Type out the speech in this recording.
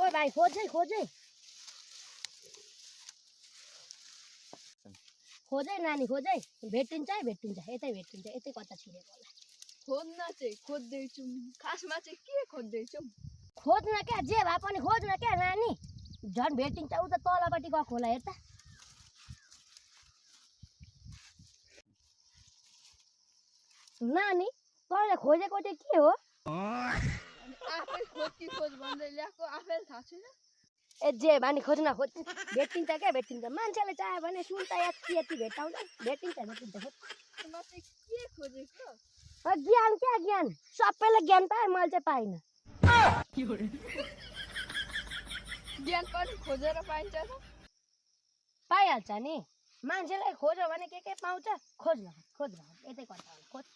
ओए भाइ खोजै नानी खोजै भेटिन्छ यतै कता छिरेको होला खोज्न चाहिँ खोज्दैछु खासमा चाहिँ के खोज्दैछौ खोज्न क्या जे भए पनि खोज्न क्या नानी झन् भेटिन्छ उ त तलपट्टि गएको होला हेर त नानी तँले खोजेको चाहिँ के हो आफै खोज भन्दै ल्याएको आफैले थाहा छैन ए जे भानी खोज्न भेटिन्छ क्या मान्छेले चाह्यो भने सुन त यति भेटाउँछ भेटिन्छ म चाहिँ के खोजेको ज्ञान क्या ज्ञान सबैले ज्ञान पाए मैले चाहिँ पाइनँ ज्ञान पनि खोजेर पाइन्छ त पाइहाल्छ नि मान्छेलाई खोज्यो भने के पाउँछ खोज्न यतै कता होला खोज